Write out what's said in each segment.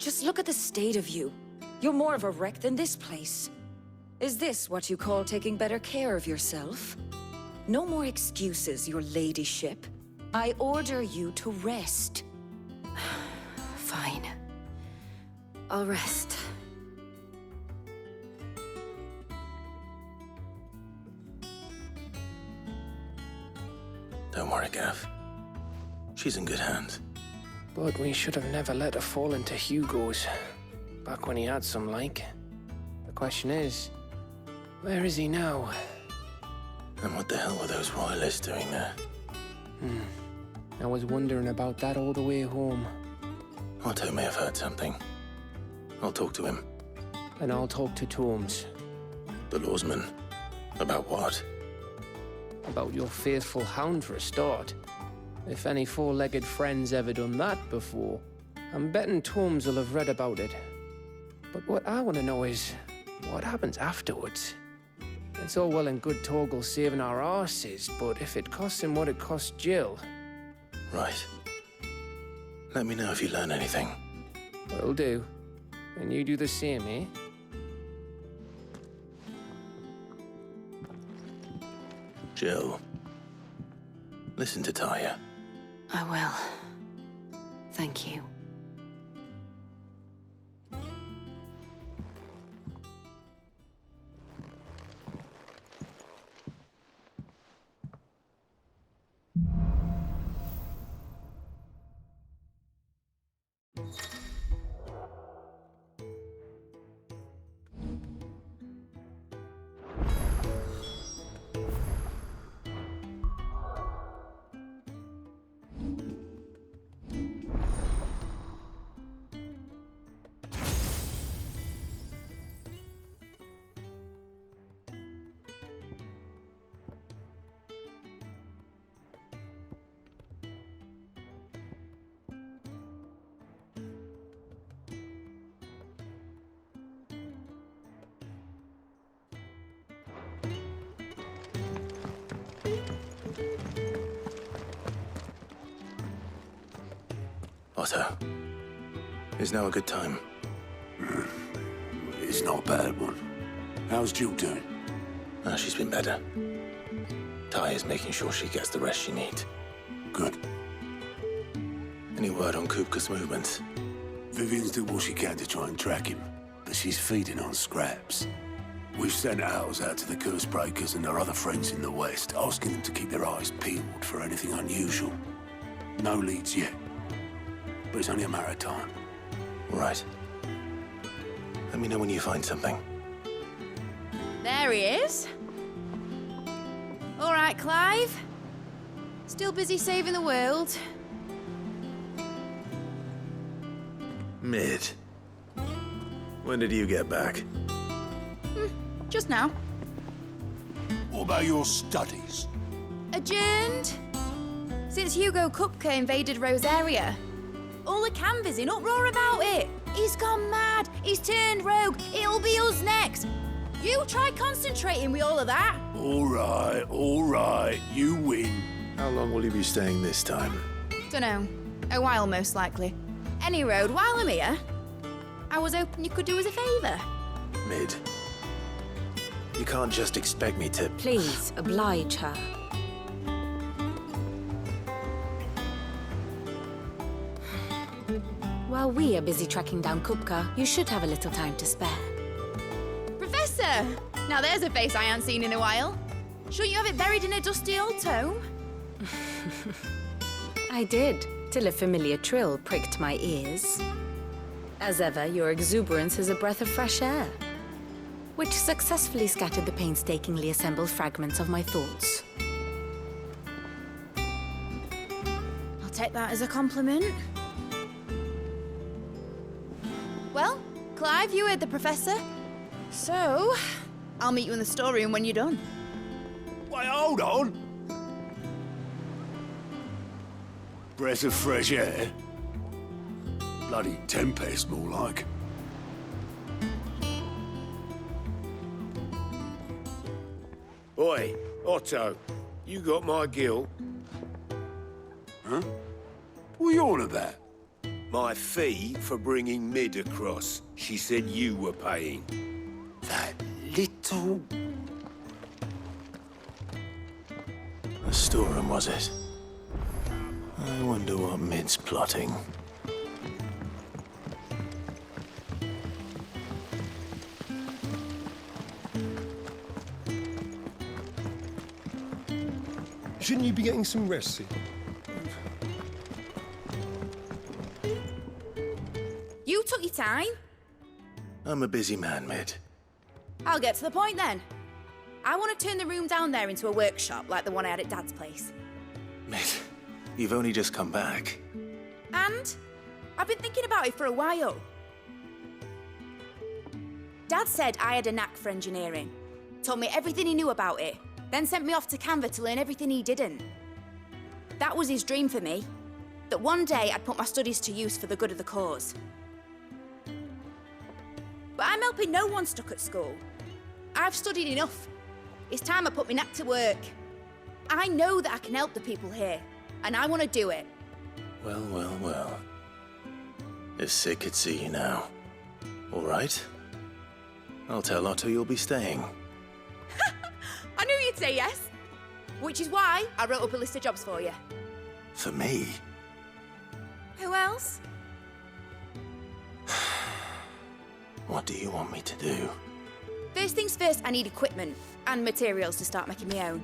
Just look at the state of you. You're more of a wreck than this place. Is this what you call taking better care of yourself? No more excuses, your ladyship. I order you to rest. Fine. I'll rest. Don't worry, Gav. She's in good hands. But we should have never let her fall into Hugo's. Back when he had some like. The question is, where is he now? And what the hell were those royalists doing there? I was wondering about that all the way home. Otto may have heard something. I'll talk to him. And I'll talk to Tomes. The lawsman. About what? About your faithful hound for a start. If any four-legged friend's ever done that before, I'm betting Tomes will have read about it. But what I want to know is, what happens afterwards? It's all well and good Torgals saving our arses, but if it costs him what it cost Jill... Right. Let me know if you learn anything. Will do. And you do the same, eh? Jill. Listen to Taya. I will. Thank you. Otto. Is now a good time? It's not a bad one. How's Jill doing? She's been better. Taya's making sure she gets the rest she needs. Good. Any word on Kupka's movements? Vivian's did what she can to try and track him, but she's feeding on scraps. We've sent ours out to the curse breakers and our other friends in the west, asking them to keep their eyes peeled for anything unusual. No leads yet, but it's only a matter of time. Right. Let me know when you find something. There he is. All right, Clive. Still busy saving the world. Mid. When did you get back? Just now. What about your studies? Adjourned. Since Hugo Kupka invaded Rosaria. All the canvass in uproar about it. He's gone mad. He's turned rogue. It'll be us next. You try concentrating with all of that. All right. You win. How long will you be staying this time? Dunno. A while, most likely. Any road, while I'm here, I was hoping you could do us a favour. Mid. You can't just expect me to... Please, oblige her. While we are busy tracking down Kupka, you should have a little time to spare. Professor! Now there's a face I haven't seen in a while. Shouldn't you have it buried in a dusty old tome? I did, till a familiar trill pricked my ears. As ever, your exuberance is a breath of fresh air, which successfully scattered the painstakingly assembled fragments of my thoughts. I'll take that as a compliment. Well, Clive, you heard the professor. So, I'll meet you in the storeroom when you're done. Wait, hold on. Breath of fresh air? Bloody tempest, more like. Oi, Otto, you got my gill. Huh? What are you on about? My fee for bringing Mid across. She said you were paying. That little... The storeroom, was it? I wonder what Mid's plotting. Shouldn't you be getting some rest, Sid? You took your time. I'm a busy man, Mid. I'll get to the point then. I want to turn the room down there into a workshop like the one I had at Dad's place. Mid, you've only just come back. And I've been thinking about it for a while. Dad said I had a knack for engineering. Told me everything he knew about it. Then sent me off to Canva to learn everything he didn't. That was his dream for me. That one day I'd put my studies to use for the good of the cause. But I'm helping no one stuck at school. I've studied enough. It's time I put my knack to work. I know that I can help the people here, and I want to do it. Well, well, well. If Sid could see you now. All right. I'll tell Otto you'll be staying. I knew you'd say yes. Which is why I wrote up a list of jobs for you. For me? Who else? What do you want me to do? First things first, I need equipment and materials to start making my own.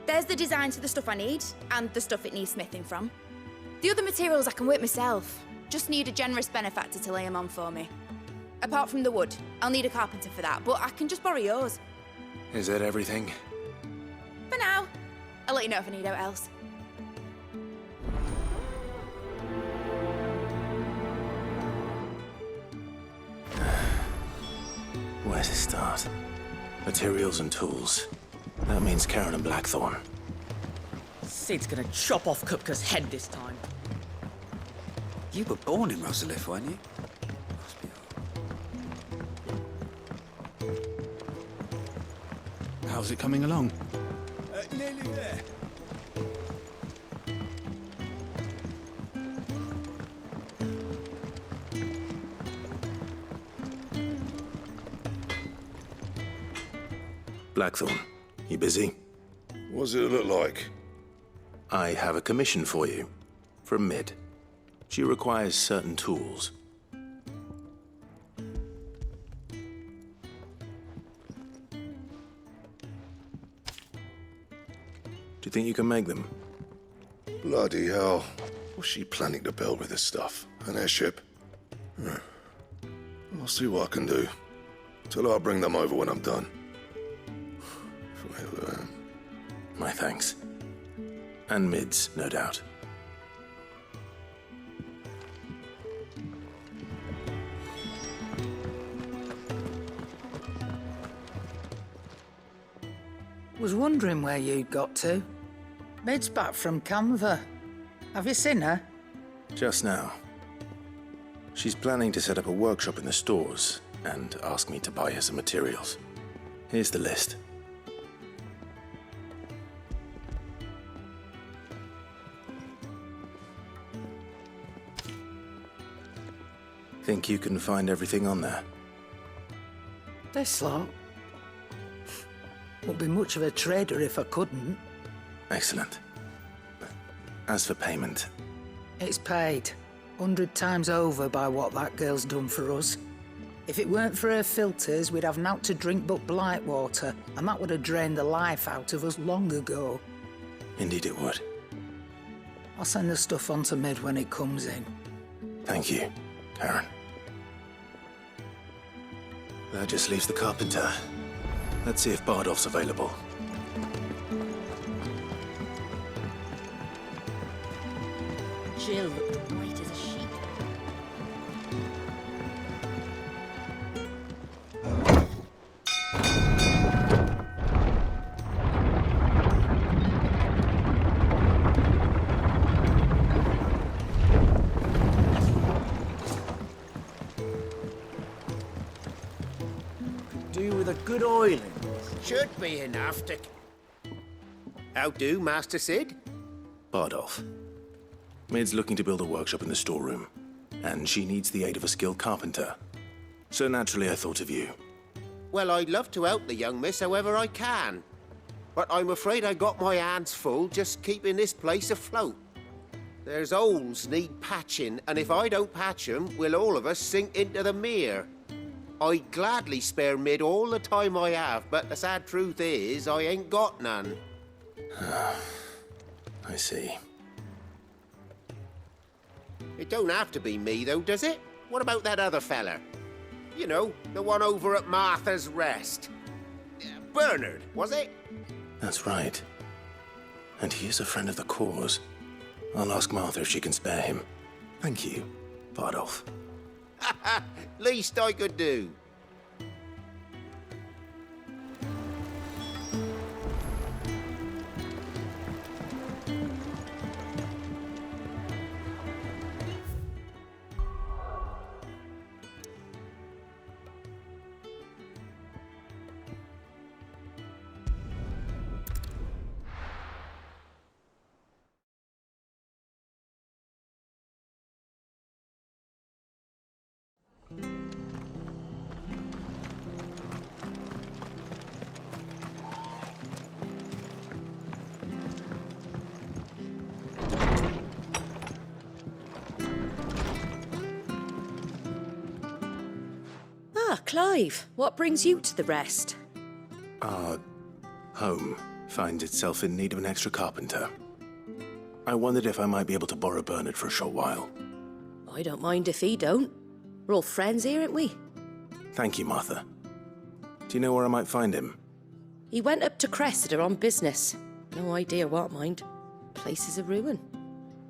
There's the designs for the stuff I need and the stuff it needs smithing from. The other materials I can work myself. Just need a generous benefactor to lay them on for me. Apart from the wood, I'll need a carpenter for that, but I can just borrow yours. Is that everything? For now. I'll let you know if I need out else. Where to start? Materials and tools. That means Karen and Blackthorn. Sid's gonna chop off Kupka's head this time. You were born in Rosalith, weren't you? How's it coming along? Nearly there. Blackthorn, you busy? What does it look like? I have a commission for you. From Mid. She requires certain tools. Do you think you can make them? Bloody hell. What's she planning to build with this stuff? An airship? I'll see what I can do. Tell her I'll bring them over when I'm done. My thanks. And Mid's, no doubt. Was wondering where you'd got to. Mid's back from Canva. Have you seen her? Just now. She's planning to set up a workshop in the stores and ask me to buy her some materials. Here's the list. Think you can find everything on there? This lot. Wouldn't be much of a trader if I couldn't. Excellent. As for payment... It's paid. 100 times over by what that girl's done for us. If it weren't for her filters, we'd have naught to drink but Blight water, and that would have drained the life out of us long ago. Indeed it would. I'll send the stuff on to Mid when it comes in. Thank you, Karen. That just leaves the carpenter. Let's see if Bardolph's available. Jill looked white as a sheet. Do with a good oiling. Should be enough to... How do, Master Sid? Bardolph. Mid's looking to build a workshop in the storeroom. and she needs the aid of a skilled carpenter. So naturally I thought of you. Well, I'd love to help the young miss however I can. But I'm afraid I got my hands full just keeping this place afloat. There's holes need patching, and if I don't patch them, we'll all of us sink into the mere. I'd gladly spare Mid all the time I have, but the sad truth is, I ain't got none. I see. It don't have to be me, though, does it? What about that other fella? You know, the one over at Martha's Rest. Bernard, was it? That's right. And he is a friend of the cause. I'll ask Martha if she can spare him. Thank you, Bardolph. Least I could do. Clive, what brings you to the rest? Our home finds itself in need of an extra carpenter. I wondered if I might be able to borrow Bernard for a short while. I don't mind if he don't. We're all friends here, aren't we? Thank you, Martha. Do you know where I might find him? He went up to Cressida on business. No idea what, mind. Place is a ruin.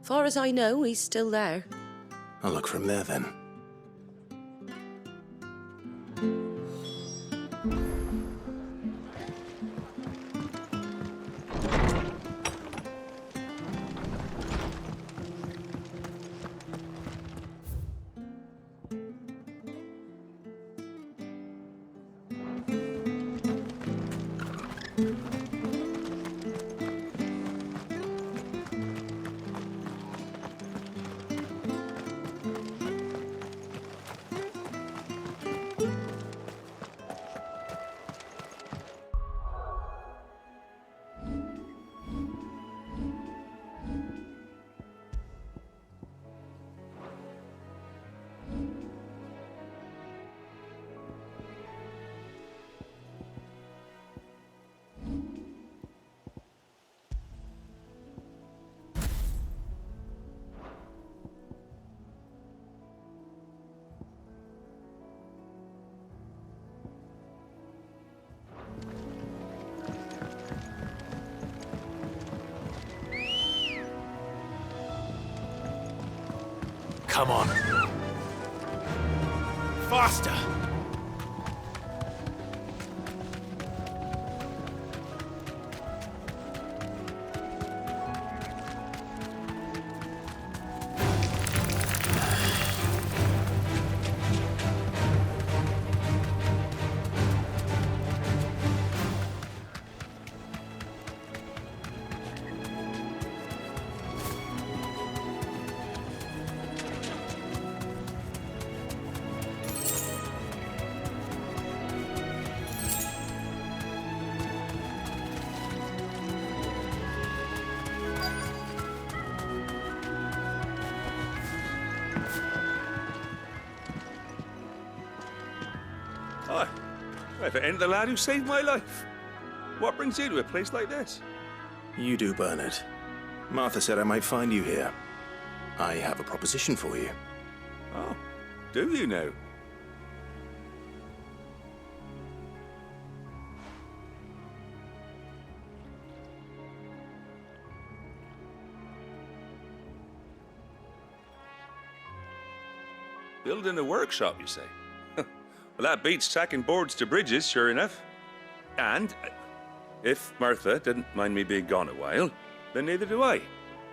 Far as I know, he's still there. I'll look for him there then. Come on. Faster! Hi. If it ain't the lad who saved my life. What brings you to a place like this? You do, Bernard. Martha said I might find you here. I have a proposition for you. Oh, do you now? Building a workshop, you say? Well, that beats tacking boards to bridges, sure enough. And if Martha didn't mind me being gone a while, then neither do I.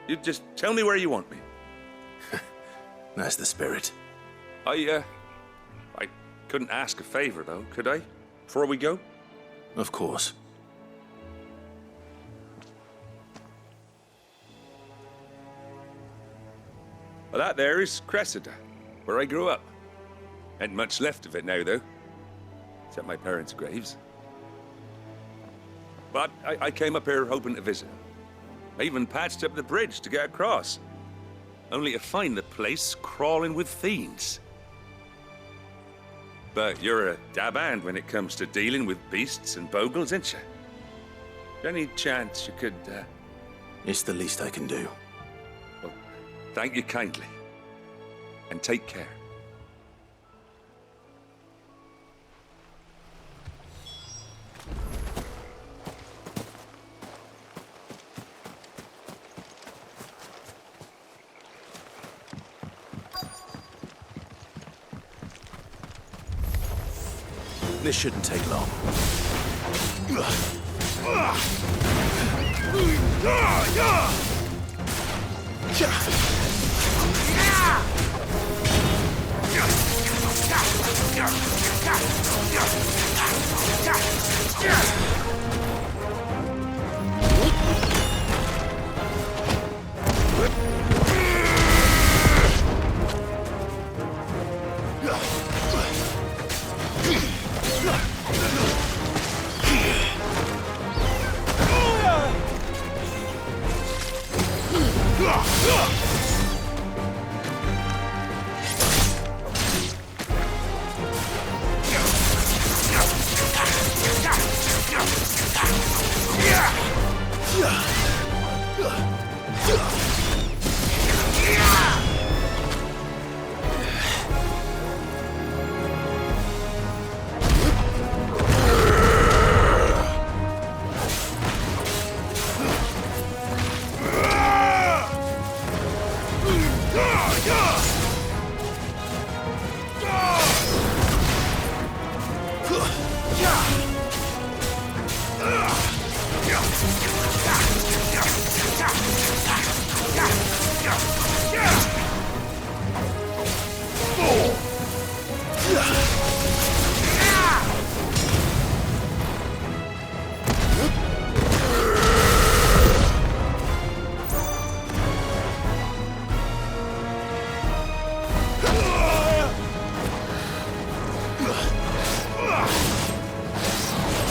You just tell me where you want me. That's the spirit. I couldn't ask a favor, though, could I? Before we go? Of course. Well, that there is Cressida. where I grew up. Ain't much left of it now, though. Except my parents' graves. But I came up here hoping to visit. I even patched up the bridge to get across. Only to find the place crawling with fiends. But you're a dab hand when it comes to dealing with beasts and bogles, ain't you? Any chance you could, It's the least I can do. Well, thank you kindly. And take care. This shouldn't take long.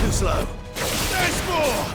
Slow. There's more!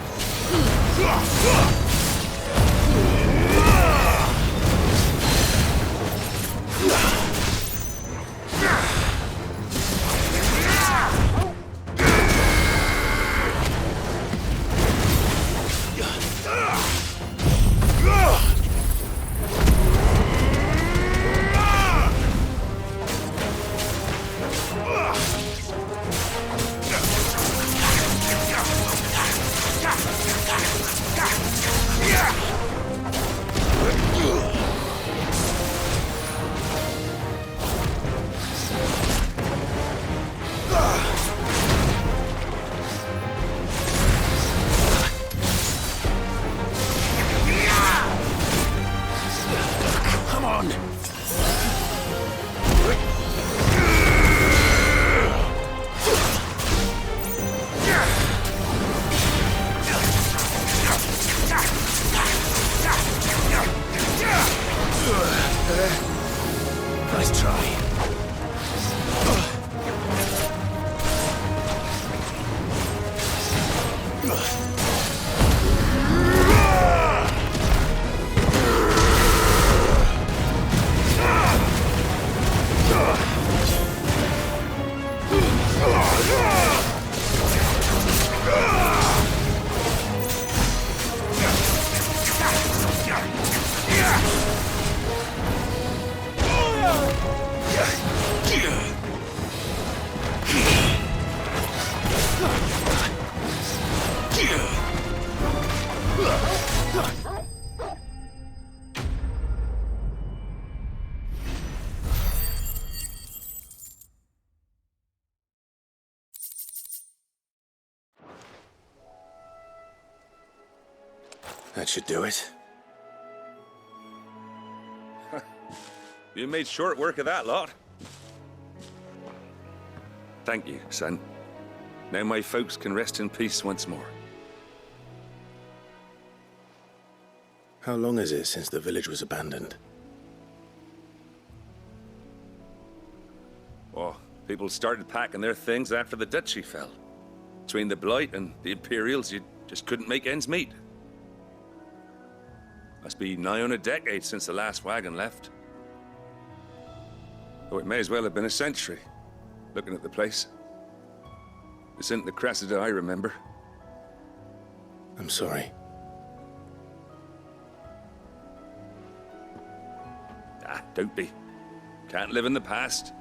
Nice try. That should do it. You made short work of that lot. Thank you, son. Now my folks can rest in peace once more. How long is it since the village was abandoned? People started packing their things after the duchy fell. Between the Blight and the Imperials, you just couldn't make ends meet. Must be nigh on a decade since the last wagon left. Oh, it may as well have been a century, looking at the place. This isn't the Cressida I remember. I'm sorry. Don't be. Can't live in the past,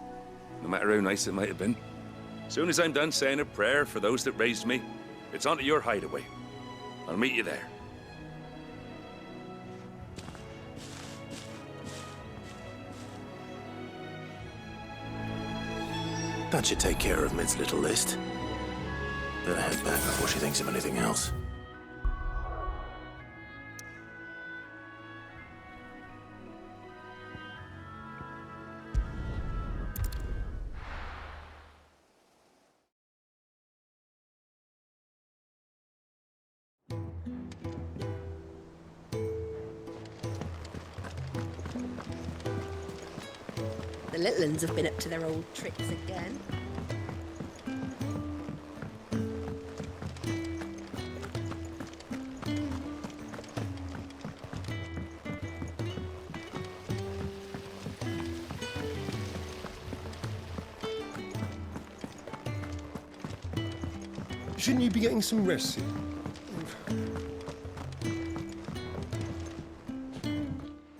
no matter how nice it might have been. Soon as I'm done saying a prayer for those that raised me, it's on to your hideaway. I'll meet you there. That should take care of Mid's little list. Better head back before she thinks of anything else. The little uns have been up to their old tricks again. Shouldn't you be getting some rest soon?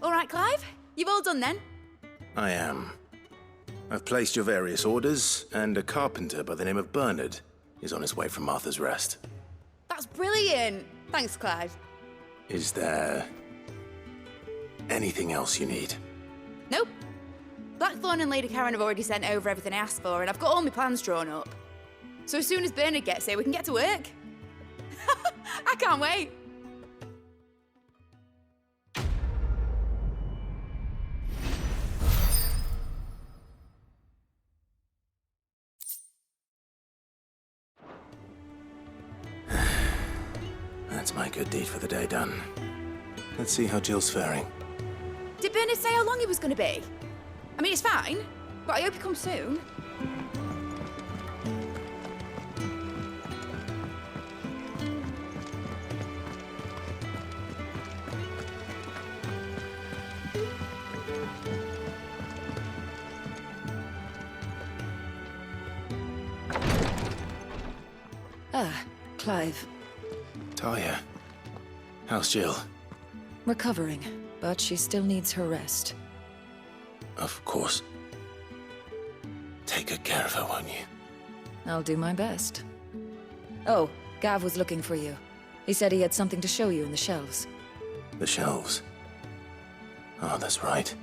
All right, Clive. You've all done then? I am. I've placed your various orders, and a carpenter by the name of Bernard is on his way from Martha's Rest. That's brilliant. Thanks, Clive. Is there anything else you need? Nope. Blackthorn and Lady Karen have already sent over everything I asked for, and I've got all my plans drawn up. So as soon as Bernard gets here, we can get to work. I can't wait. That's my good deed for the day done. Let's see how Jill's faring. Did Bernard say how long he was going to be? I mean, it's fine, but I hope he comes soon. Ah, Clive. Talia, how's Jill? Recovering, but she still needs her rest. Of course. Take good care of her, won't you? I'll do my best. Oh, Gav was looking for you. He said he had something to show you in the shelves. The shelves? Oh, that's right.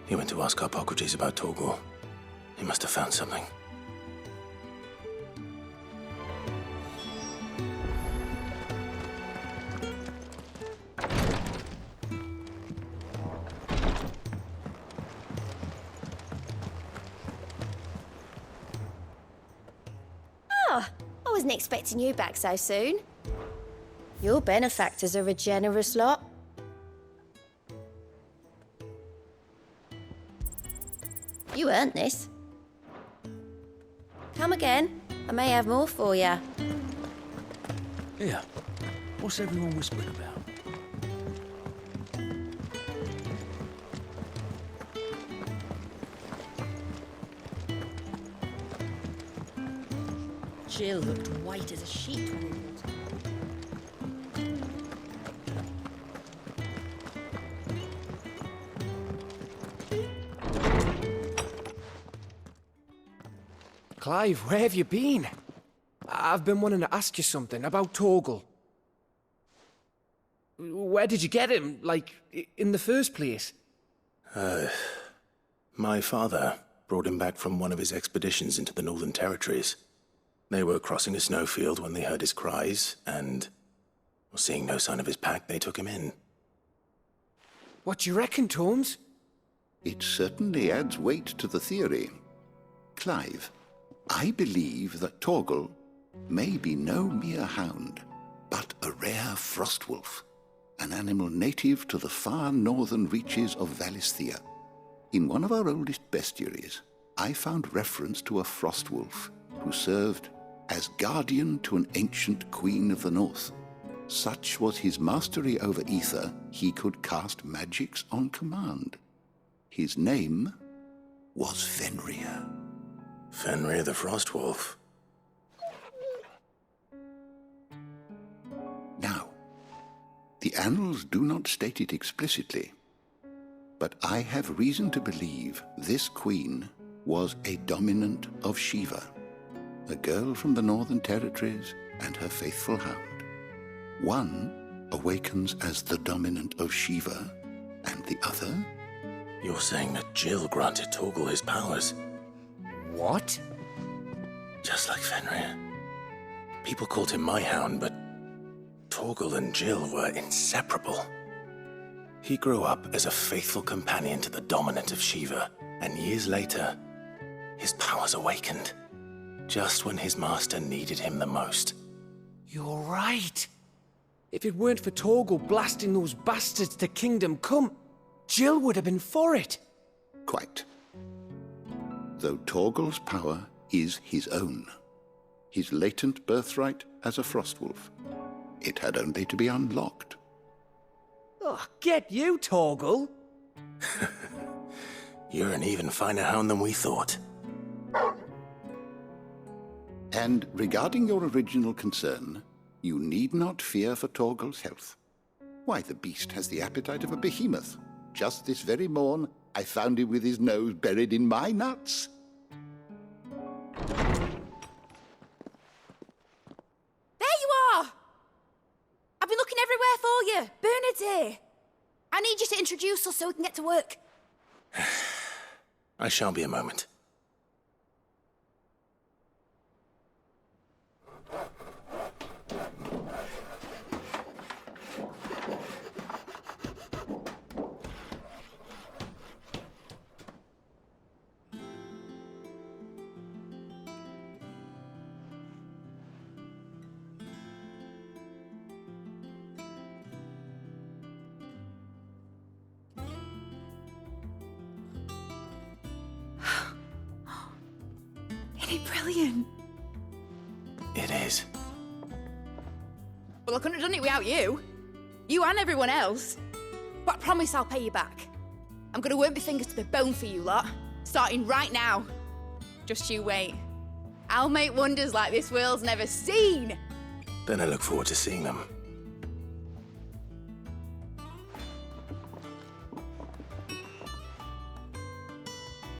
He went to ask Harpocrates about Torgal. He must have found something. I wasn't expecting you back so soon. Your benefactors are a generous lot. You earned this. Come again. I may have more for you. Here, what's everyone whispering about? Jill looked white as a sheet when he walked. Clive, where have you been? I've been wanting to ask you something about Torgal. Where did you get him, like, in the first place? My father brought him back from one of his expeditions into the Northern Territories. They were crossing a snowfield when they heard his cries, and, seeing no sign of his pack, they took him in. What do you reckon, Torms? It certainly adds weight to the theory. Clive, I believe that Torgal may be no mere hound, but a rare frostwolf, an animal native to the far northern reaches of Valisthea. In one of our oldest bestiaries, I found reference to a Frostwolf who served as guardian to an ancient queen of the north. Such was his mastery over ether, he could cast magics on command. His name was Fenrir. Fenrir the Frostwolf. Now, the annals do not state it explicitly, but I have reason to believe this queen was a dominant of Shiva, a girl from the Northern Territories and her faithful hound. One awakens as the dominant of Shiva, and the other? You're saying that Jill granted Torgal his powers? What? Just like Fenrir. People called him my hound, but Torgal and Jill were inseparable. He grew up as a faithful companion to the dominant of Shiva, and years later, his powers awakened, just when his master needed him the most. You're right. If it weren't for Torgal blasting those bastards to Kingdom Come, Jill would have been for it. Quite. Though Torgal's power is his own, his latent birthright as a Frostwolf. It had only to be unlocked. Oh, get you, Torgal! You're an even finer hound than we thought. And regarding your original concern, you need not fear for Torgal's health. Why, the beast has the appetite of a behemoth. Just this very morn, I found him with his nose buried in my nuts. There you are! I've been looking everywhere for you. Bernard's here. I need you to introduce us so we can get to work. I shan't be a moment. Isn't it brilliant? It is. Well, I couldn't have done it without you. You and everyone else. But I promise I'll pay you back. I'm gonna work my fingers to the bone for you lot, starting right now. Just you wait. I'll make wonders like this world's never seen. Then I look forward to seeing them.